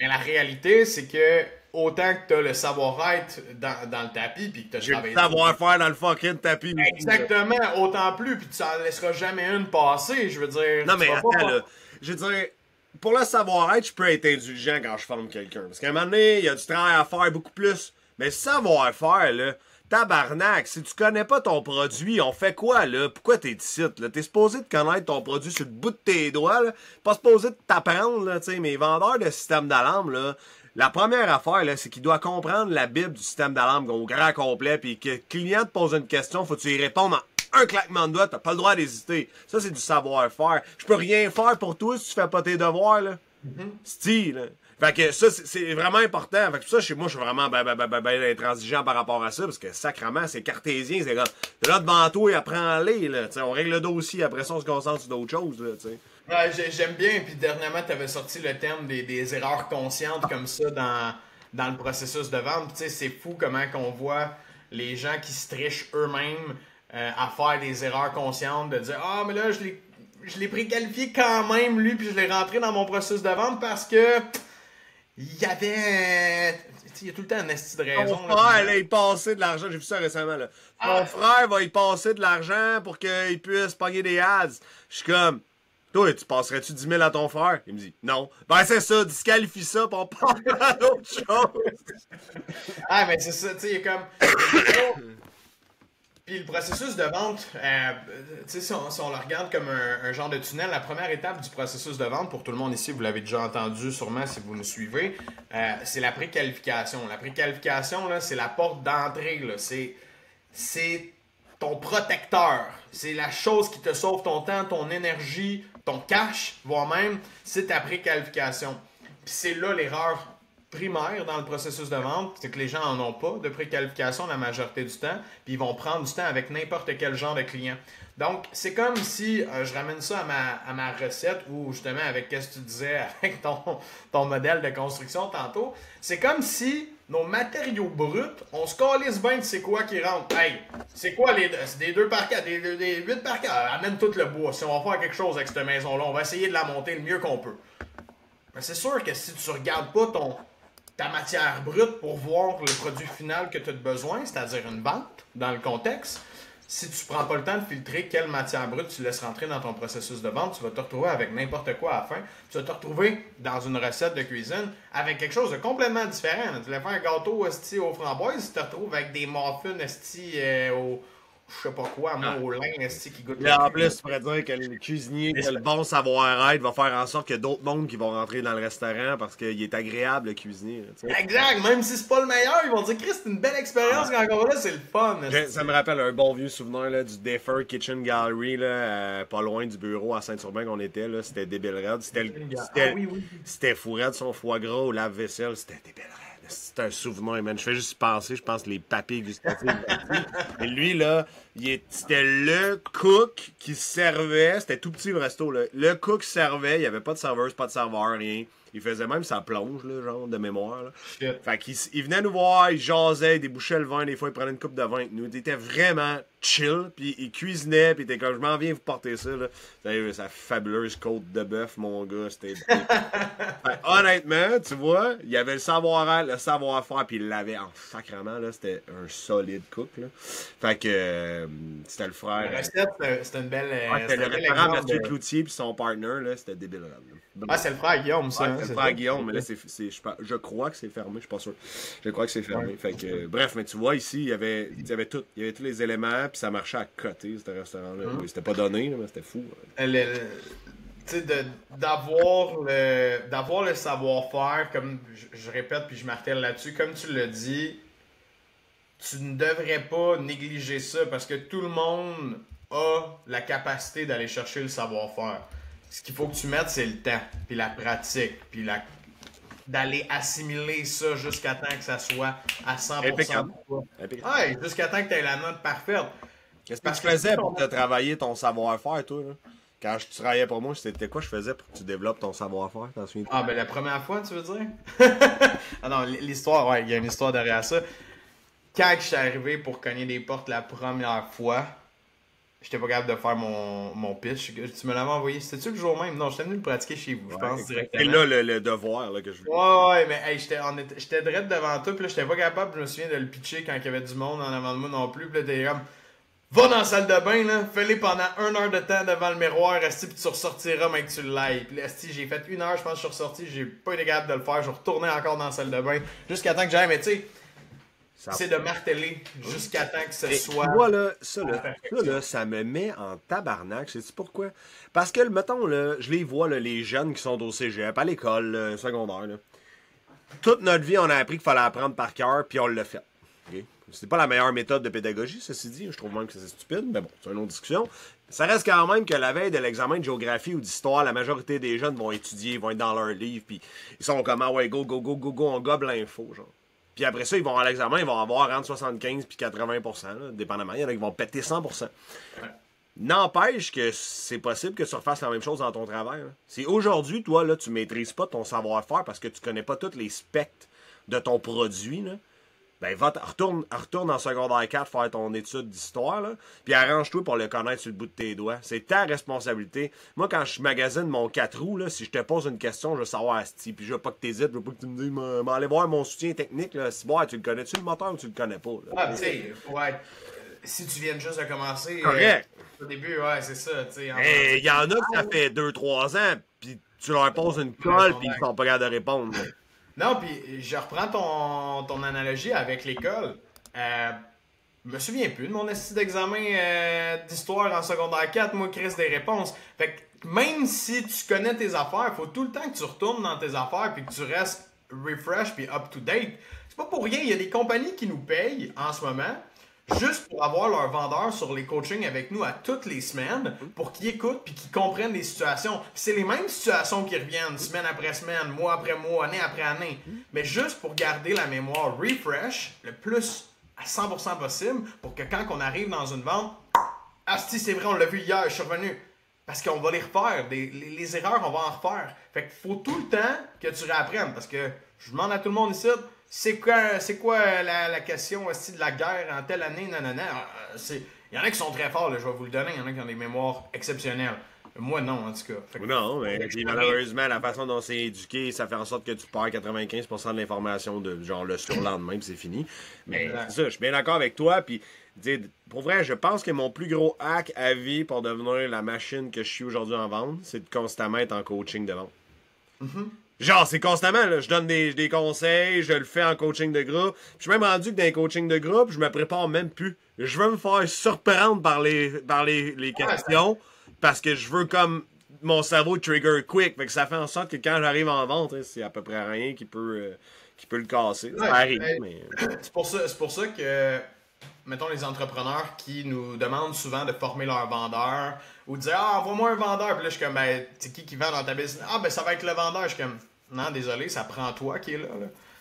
[SPEAKER 5] Mais la réalité, c'est que autant que tu as le savoir-être dans le tapis, puis que tu as
[SPEAKER 4] travaillé. J'ai le savoir-faire dans le fucking tapis.
[SPEAKER 5] Exactement, autant plus, puis tu n'en laisseras jamais une passer, je veux dire.
[SPEAKER 4] Non, mais attends, là. Je veux dire, pour le savoir-être, je peux être indulgent quand je forme quelqu'un. Parce qu'à un moment donné, il y a du travail à faire, beaucoup plus. Mais savoir-faire, là, tabarnak, si tu connais pas ton produit, on fait quoi, là? Pourquoi t'es ici, là? T'es supposé de connaître ton produit sur le bout de tes doigts, là. Pas supposé de t'apprendre, là, tu sais. Mais vendeurs de système d'alarme, là, la première affaire, là, c'est qu'il doit comprendre la bible du système d'alarme au grand complet, puis que le client te pose une question, faut que tu y répondes en un claquement de doigts, t'as pas le droit d'hésiter. Ça, c'est du savoir-faire. Je peux rien faire pour toi si tu fais pas tes devoirs, là. Style, là. Fait que ça, c'est vraiment important. Fait que ça, chez moi, je suis vraiment ben intransigeant par rapport à ça, parce que sacrément, c'est cartésien. C'est comme, t'es là devant toi et apprends-les, là. T'sais, on règle le dossier, après ça, on se concentre sur d'autres choses, là, t'sais.
[SPEAKER 5] Ouais, j'aime bien, puis dernièrement, tu avais sorti le terme des erreurs conscientes comme ça dans le processus de vente. Tu sais, c'est fou comment qu'on voit les gens qui se trichent eux-mêmes à faire des erreurs conscientes, de dire « Ah, mais là, je l'ai préqualifié quand même, lui, puis je l'ai rentré dans mon processus de vente parce que... » il y avait... il y a tout le temps un esti de raison.
[SPEAKER 4] Mon frère, là, il passait de l'argent. J'ai vu ça récemment, là. Mon frère va y passer de l'argent pour qu'il puisse pogner des ads. Je suis comme... Toi, tu passerais-tu 10 000 à ton frère? Il me dit, non. Ben, c'est ça, disqualifie ça, pis on parle d'autre chose.
[SPEAKER 5] Ah, mais c'est ça, tu sais, il y a comme... Puis le processus de vente, tu sais, si on le regarde comme un genre de tunnel, la première étape du processus de vente, pour tout le monde ici, vous l'avez déjà entendu sûrement si vous nous suivez, c'est la préqualification. La préqualification, là, c'est la porte d'entrée, là. C'est ton protecteur. C'est la chose qui te sauve ton temps, ton énergie, ton cash, voire même, c'est ta préqualification. Puis c'est là l'erreur primaire dans le processus de vente, c'est que les gens n'en ont pas de préqualification la majorité du temps, puis ils vont prendre du temps avec n'importe quel genre de client. Donc, c'est comme si, je ramène ça à ma recette, ou justement avec ce que tu disais avec ton modèle de construction tantôt, c'est comme si nos matériaux bruts, on se calisse bien de c'est quoi qui rentre. Hey, c'est quoi c'est des 2 par 4, des 8 par 4, amène tout le bois. Si on va faire quelque chose avec cette maison-là, on va essayer de la monter le mieux qu'on peut. Mais c'est sûr que si tu regardes pas ta matière brute pour voir le produit final que tu as besoin, c'est-à-dire une vente, dans le contexte, si tu prends pas le temps de filtrer quelle matière brute tu laisses rentrer dans ton processus de vente, tu vas te retrouver avec n'importe quoi à la fin. Tu vas te retrouver dans une recette de cuisine avec quelque chose de complètement différent. Tu voulais faire un gâteau esti aux framboises, tu te retrouves avec des muffins esti au je sais pas quoi, moi, au lin esti qui goûte.
[SPEAKER 4] Là, en plus, tu pourrais dire que le cuisinier qui a le bon savoir-être va faire en sorte qu'il y a d'autres mondes qui vont rentrer dans le restaurant parce qu'il est agréable, le cuisinier. Là,
[SPEAKER 5] exact, même si c'est pas le meilleur, ils vont dire Chris, c'est une belle expérience quand on va là, c'est le fun.
[SPEAKER 4] Ça me rappelle un bon vieux souvenir là, du Defer Kitchen Gallery, là, pas loin du bureau à Saint-Urbain qu'on était. Là, c'était débile raide. C'était fou raide, son foie gras au lave-vaisselle. C'était débile raide. C'est un souvenir, man. Je fais juste y penser, je pense, les papilles gustatives. Et lui, là, c'était le cook qui servait. C'était tout petit le resto, là. Le cook servait, il n'y avait pas de serveuse, pas de serveur, rien. Il faisait même sa plonge, là, genre, de mémoire. Là. Fait qu'il venait nous voir, il jasait, il débouchait le vin, des fois, il prenait une coupe de vin avec nous. Il était vraiment chill, puis il cuisinait, puis il était comme, je m'en viens vous porter ça, là. Sa fabuleuse côte de bœuf, mon gars, c'était... honnêtement, tu vois, il avait le savoir-être, le savoir-faire, puis il l'avait en sacrement, là. C'était un solide cook, là. Fait que c'était le frère...
[SPEAKER 5] La recette, c'était une belle...
[SPEAKER 4] c'était le référent Mathieu Cloutier, puis son partner, là, c'était débile.
[SPEAKER 5] Ah, c'est le frère Guillaume, ça.
[SPEAKER 4] Ouais, c'est le frère Guillaume, mais là, je crois que c'est fermé, je suis pas sûr. Je crois que c'est fermé. Fait que, bref, mais tu vois, ici, il y avait tous les éléments, puis ça marchait à côté, ce restaurant-là. C'était pas donné, mais c'était fou.
[SPEAKER 5] Tu sais, d'avoir le savoir-faire, comme je répète, puis je martèle là-dessus, comme tu l'as dit, tu ne devrais pas négliger ça, parce que tout le monde a la capacité d'aller chercher le savoir-faire. Ce qu'il faut que tu mettes, c'est le temps, puis la pratique, puis d'aller assimiler ça jusqu'à temps que ça soit à 100%.
[SPEAKER 4] Impeccable.
[SPEAKER 5] Ouais, jusqu'à temps que tu aies la note parfaite.
[SPEAKER 4] Qu'est-ce que tu faisais pour te travailler ton savoir-faire, toi, là? Quand tu travaillais pour moi, c'était quoi je faisais pour que tu développes ton savoir-faire? T'en souviens?
[SPEAKER 5] Ah, ben la première fois, tu veux dire? Ah non, l'histoire, ouais, il y a une histoire derrière ça. Quand je suis arrivé pour cogner des portes la première fois, j'étais pas capable de faire mon pitch. Tu me l'avais envoyé. C'était-tu le jour même? Non, j'étais venu le pratiquer chez vous, je pense, directement.
[SPEAKER 4] Et là, le devoir là, que je voulais.
[SPEAKER 5] Ouais, mais hey, j'étais direct devant toi, puis là, j'étais pas capable, je me souviens de le pitcher quand il y avait du monde en avant de moi non plus. Puis là, t'es comme, va dans la salle de bain, là, fais-les pendant 1 heure de temps devant le miroir, esti, puis tu ressortiras, mais que tu l'ailles. Puis là, esti, j'ai fait 1 heure, je pense que je suis ressorti, j'ai pas été capable de le faire, je retournais encore dans la salle de bain, jusqu'à temps que j'aille, mais tu sais, c'est de marteler jusqu'à temps que ce soit...
[SPEAKER 4] Tu vois, là, ça me met en tabarnak. Sais-tu pourquoi? Parce que, mettons, là, je les vois, là, les jeunes qui sont au cégep, à l'école secondaire. Là. Toute notre vie, on a appris qu'il fallait apprendre par cœur, puis on l'a fait. Okay? C'est pas la meilleure méthode de pédagogie, ceci dit. Je trouve même que c'est stupide, mais bon, c'est une autre discussion. Ça reste quand même que la veille de l'examen de géographie ou d'histoire, la majorité des jeunes vont étudier, vont être dans leur livre, puis ils sont comme, ah ouais, go, on gobe l'info, genre. Puis après ça, ils vont à l'examen, ils vont avoir entre 75 et 80%, là, dépendamment. Il y en a qui vont péter 100%. N'empêche que c'est possible que tu refasses la même chose dans ton travail. Là. Si aujourd'hui, toi, là, tu maîtrises pas ton savoir-faire parce que tu connais pas tous les spectres de ton produit, là, ben retourne en secondaire 4 faire ton étude d'histoire, là, puis arrange-toi pour le connaître sur le bout de tes doigts. C'est ta responsabilité. Moi, quand je magasine mon 4 roues, là, si je te pose une question, je veux savoir asti, puis je veux pas que t'hésites, je veux pas que tu me dises, m'aller voir mon soutien technique, là, si bon, tu le connais-tu le moteur ou tu le connais pas? Là?
[SPEAKER 5] Ah, tu sais, ouais, si tu viens juste de commencer...
[SPEAKER 4] Correct.
[SPEAKER 5] Au début, ouais, c'est ça, tu sais.
[SPEAKER 4] Il y en a qui ça fait 2-3 ans, puis tu leur poses une colle, puis ils sont pas capables de répondre. Là.
[SPEAKER 5] Non, puis je reprends ton analogie avec l'école. Je me souviens plus de mon esti d'examen d'histoire en secondaire 4, moi, Chris, des réponses. Fait que même si tu connais tes affaires, faut tout le temps que tu retournes dans tes affaires puis que tu restes refresh puis up-to-date. C'est pas pour rien, il y a des compagnies qui nous payent en ce moment juste pour avoir leurs vendeurs sur les coachings avec nous à toutes les semaines pour qu'ils écoutent puis qu'ils comprennent les situations. Puis c'est les mêmes situations qui reviennent semaine après semaine, mois après mois, année après année. Mais juste pour garder la mémoire refresh le plus à 100% possible pour que quand on arrive dans une vente, ah si c'est vrai, on l'a vu hier, je suis revenu. Parce qu'on va les refaire. Les erreurs, on va en refaire. Fait qu'il faut tout le temps que tu réapprennes. Parce que je demande à tout le monde ici, c'est quoi la question aussi de la guerre en telle année, nanana. Il y en a qui sont très forts, là, je vais vous le donner. Il y en a qui ont des mémoires exceptionnelles. Moi, non, en tout cas. Fait que-
[SPEAKER 4] Non, mais puis, malheureusement, la façon dont c'est éduqué, ça fait en sorte que tu perds 95% de l'information de genre le surlendemain, puis c'est fini. Mais
[SPEAKER 5] Exact.
[SPEAKER 4] c'est ça, je suis bien d'accord avec toi. Puis, tu sais, pour vrai, je pense que mon plus gros hack à vie pour devenir la machine que je suis aujourd'hui en vente, c'est de constamment être en coaching de vente. Genre, c'est constamment, là, je donne des conseils, je le fais en coaching de groupe. Je suis même rendu que dans les coachings de groupe, je me prépare même plus. Je veux me faire surprendre par les questions parce que je veux comme mon cerveau trigger quick. Fait que ça fait en sorte que quand j'arrive en vente, hein, c'est à peu près rien qui peut le casser. Ça
[SPEAKER 5] Ouais,
[SPEAKER 4] arrive,
[SPEAKER 5] ben,
[SPEAKER 4] mais...
[SPEAKER 5] C'est pour ça que, mettons, les entrepreneurs qui nous demandent souvent de former leurs vendeurs ou de dire ah, envoie-moi un vendeur. Puis là, je suis comme, ben, c'est qui vend dans ta business? Ah, ben, ça va être le vendeur. Je suis comme, non, désolé, ça prend toi qui est là.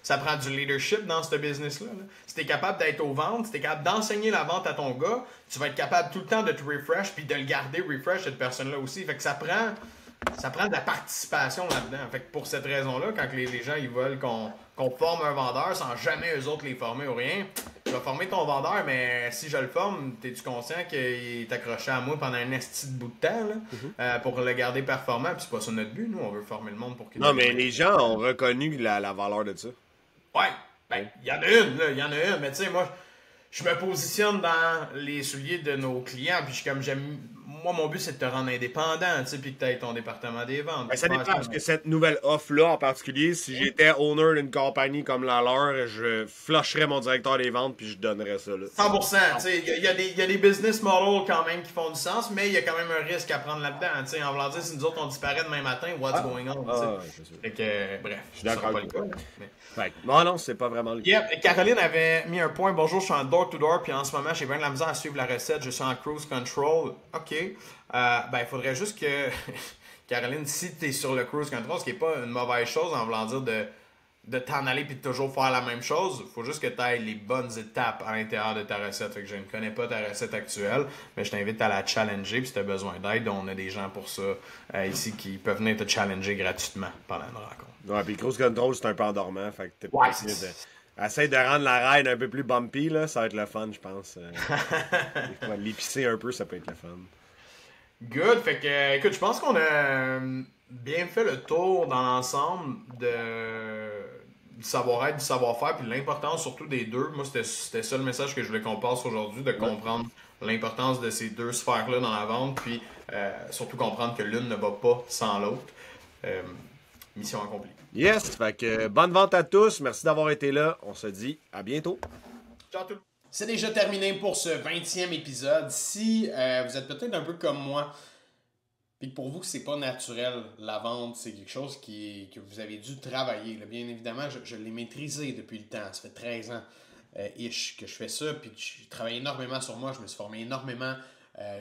[SPEAKER 5] Ça prend du leadership dans ce business-là. Là. Si t'es capable d'être aux ventes, si t'es capable d'enseigner la vente à ton gars, tu vas être capable tout le temps de te refresh puis de le garder refresh, cette personne-là aussi. Fait que ça prend de la participation là-dedans. Fait que pour cette raison-là, quand les gens ils veulent qu'on forme un vendeur sans jamais eux autres les former ou rien, je vais former ton vendeur, mais si je le forme, es-tu conscient qu'il est accroché à moi pendant un esti de bout de temps là, pour le garder performant? Puis c'est pas ça notre but, nous, on veut former le monde pour qu'il...
[SPEAKER 4] Non, mais les gens ont reconnu la valeur de ça.
[SPEAKER 5] Ouais, ben, il y en a une, là, il y en a une, mais tu sais, moi, je me positionne dans les souliers de nos clients, puis je suis comme, moi, mon but, c'est de te rendre indépendant, tu sais, puis que tu aies ton département des ventes.
[SPEAKER 4] Ben, ça dépend, parce que cette nouvelle offre-là, en particulier, si j'étais owner d'une compagnie comme la leur, je flusherais mon directeur des ventes puis je donnerais ça, là.
[SPEAKER 5] 100%, tu sais, il y a des business models quand même qui font du sens, mais il y a quand même un risque à prendre là-dedans, tu sais, en voulant dire, si nous autres, on disparaît demain matin, what's going on, tu sais.
[SPEAKER 4] Ouais, c'est sûr.
[SPEAKER 5] Fait que, bref,
[SPEAKER 4] Je suis d'accord
[SPEAKER 5] ça sera
[SPEAKER 4] avec
[SPEAKER 5] pas
[SPEAKER 4] toi.
[SPEAKER 5] le cas, mais-
[SPEAKER 4] Fait que, non, c'est pas vraiment le cas.
[SPEAKER 5] Yep, Caroline avait mis un point. Bonjour, je suis en door-to-door, puis en ce moment, j'ai bien de la misère à suivre la recette. Je suis en cruise control. OK. Ben, il faudrait juste que, Caroline, si tu es sur le cruise control, ce qui n'est pas une mauvaise chose en voulant dire de t'en aller puis de toujours faire la même chose, il faut juste que tu ailles les bonnes étapes à l'intérieur de ta recette. Fait que je ne connais pas ta recette actuelle, mais je t'invite à la challenger. Puis si tu as besoin d'aide, on a des gens pour ça ici qui peuvent venir te challenger gratuitement pendant une rencontre.
[SPEAKER 4] Ouais, puis cruise control, c'est un peu endormant. Fait que t'es
[SPEAKER 5] Ouais,
[SPEAKER 4] pas mieux essaye de rendre la ride un peu plus bumpy, là. Ça va être le fun, je pense. Des fois, l'épicer un peu, ça peut être le fun.
[SPEAKER 5] Good. Fait que, écoute, je pense qu'on a bien fait le tour dans l'ensemble du savoir-être, du savoir-faire, puis de l'importance surtout des deux. Moi, c'était ça le message que je voulais qu'on passe aujourd'hui, de comprendre l'importance de ces deux sphères-là dans la vente, puis surtout comprendre que l'une ne va pas sans l'autre. Mission accomplie.
[SPEAKER 4] Yes, fait que bonne vente à tous. Merci d'avoir été là. On se dit à bientôt.
[SPEAKER 5] Ciao tout le monde.
[SPEAKER 1] C'est déjà terminé pour ce 20e épisode. Si vous êtes peut-être un peu comme moi, puis que pour vous, c'est pas naturel, la vente, c'est quelque chose que vous avez dû travailler. Là. Bien évidemment, je l'ai maîtrisé depuis le temps. Ça fait 13 ans ish que je fais ça, puis j'ai travaillé énormément sur moi, je me suis formé énormément,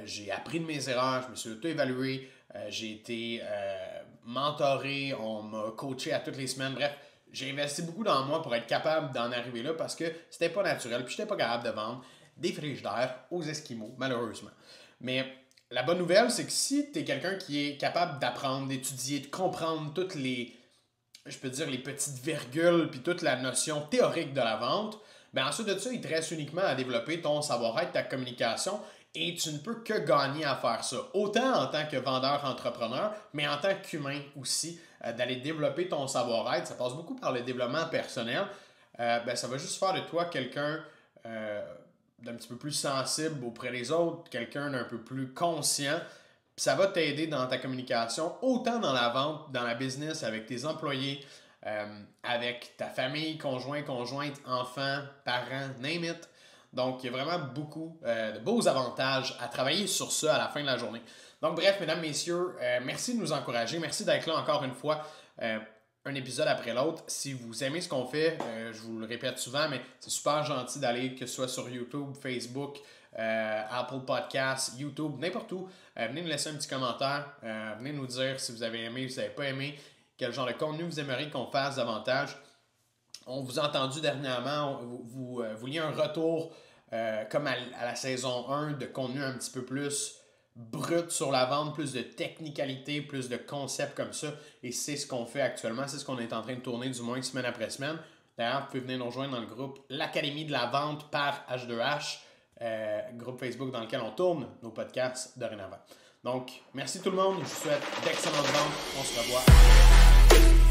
[SPEAKER 1] j'ai appris de mes erreurs, je me suis auto-évalué, j'ai été mentoré, on m'a coaché à toutes les semaines, bref. J'ai investi beaucoup dans moi pour être capable d'en arriver là parce que c'était pas naturel. Puis j'étais pas capable de vendre des frigidaires aux Esquimaux, malheureusement. Mais la bonne nouvelle, c'est que si tu es quelqu'un qui est capable d'apprendre, d'étudier, de comprendre toutes les, je peux dire, les petites virgules puis toute la notion théorique de la vente, ben ensuite de ça, il te reste uniquement à développer ton savoir-être, ta communication. Et tu ne peux que gagner à faire ça. Autant en tant que vendeur-entrepreneur, mais en tant qu'humain aussi, d'aller développer ton savoir-être. Ça passe beaucoup par le développement personnel. Ben, ça va juste faire de toi quelqu'un d'un petit peu plus sensible auprès des autres, quelqu'un d'un peu plus conscient. Puis ça va t'aider dans ta communication, autant dans la vente, dans la business, avec tes employés, avec ta famille, conjointe, enfants, parents, name it. Donc, il y a vraiment beaucoup de beaux avantages à travailler sur ça à la fin de la journée. Donc, bref, mesdames, messieurs, merci de nous encourager. Merci d'être là encore une fois, un épisode après l'autre. Si vous aimez ce qu'on fait, je vous le répète souvent, mais c'est super gentil d'aller, que ce soit sur YouTube, Facebook, Apple Podcasts, YouTube, n'importe où. Venez nous laisser un petit commentaire. Venez nous dire si vous avez aimé, si vous n'avez pas aimé, quel genre de contenu vous aimeriez qu'on fasse davantage. On vous a entendu dernièrement, vous vouliez un retour comme à la saison 1 de contenu un petit peu plus brut sur la vente, plus de technicalité, plus de concepts comme ça. Et c'est ce qu'on fait actuellement, c'est ce qu'on est en train de tourner du moins semaine après semaine. D'ailleurs, vous pouvez venir nous rejoindre dans le groupe l'Académie de la vente par H2H, groupe Facebook dans lequel on tourne nos podcasts dorénavant. Donc, merci tout le monde. Je vous souhaite d'excellentes ventes. On se revoit.